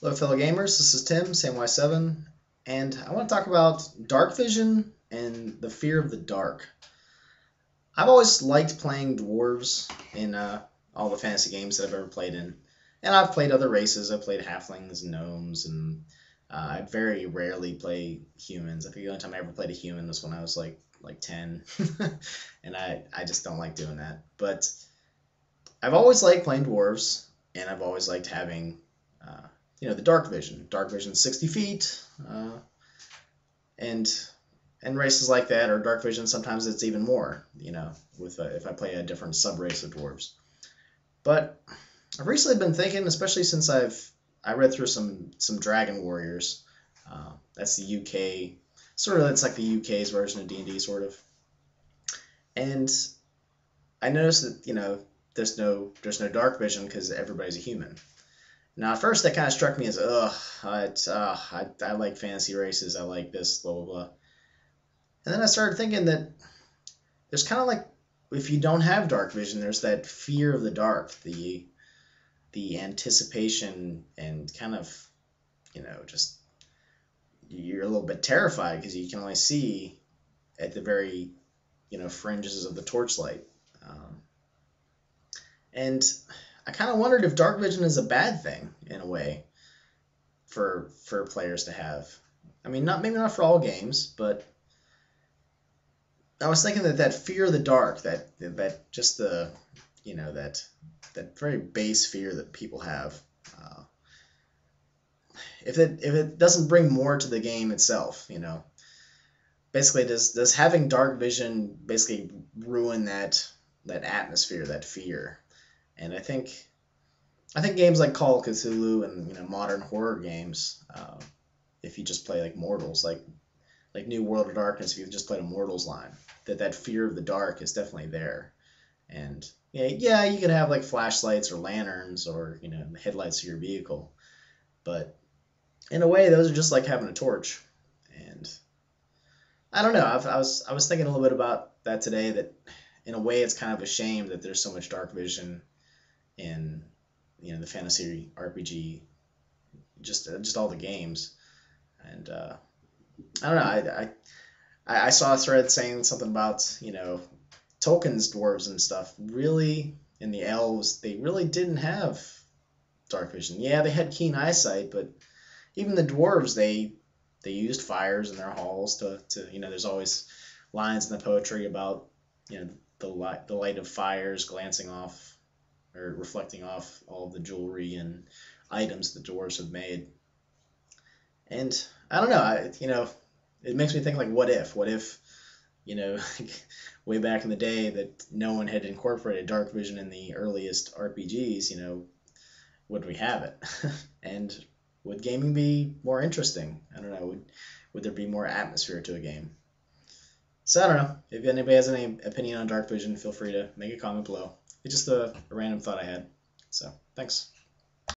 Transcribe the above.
Hello, fellow gamers. This is Tim, SamY7, and I want to talk about Darkvision and the fear of the dark. I've always liked playing dwarves in all the fantasy games that I've ever played in, and I've played other races. I've played halflings and gnomes, and I very rarely play humans. I think the only time I ever played a human was when I was like 10, and I just don't like doing that. But I've always liked playing dwarves, and I've always liked having the Darkvision. Darkvision's 60 feet, and races like that, or Darkvision, sometimes it's even more, with if I play a different sub-race of dwarves. But I've recently been thinking, especially since I read through some Dragon Warriors. That's the UK, sort of, it's like the UK's version of D&D, sort of. And I noticed that, there's no Darkvision because everybody's a human. Now, at first, that kind of struck me as, I like fantasy races, I like this, blah, blah, blah. And then I started thinking that there's kind of like, if you don't have Darkvision, there's that fear of the dark, the anticipation, and kind of, just, you're a little bit terrified because you can only see at the very, fringes of the torchlight. And I kind of wondered if Darkvision is a bad thing in a way for players to have. I mean, maybe not for all games, but I was thinking that fear of the dark, that just the that very base fear that people have, if it doesn't bring more to the game itself, basically does having Darkvision basically ruin that atmosphere, that fear? And I think games like Call of Cthulhu and modern horror games, if you just play like Mortals, like New World of Darkness, if you've just played a Mortals line, that fear of the dark is definitely there. And yeah, you could have like flashlights or lanterns or the headlights of your vehicle, but in a way, those are just like having a torch. And I don't know. I was thinking a little bit about that today. That in a way, it's kind of a shame that there's so much Darkvision in the fantasy RPG, just all the games. And I don't know. I saw a thread saying something about Tolkien's dwarves and stuff. Really, in the elves, they really didn't have Darkvision. Yeah, they had keen eyesight, but even the dwarves, they used fires in their halls to there's always lines in the poetry about the light of fires glancing off or reflecting off all of the jewelry and items the dwarves have made. And I don't know, it makes me think, like, what if way back in the day that no one had incorporated Darkvision in the earliest RPGs, would we have it? And would gaming be more interesting? I don't know. Would there be more atmosphere to a game? So I don't know. If anybody has any opinion on Darkvision, feel free to make a comment below. It's just a random thought I had. So thanks.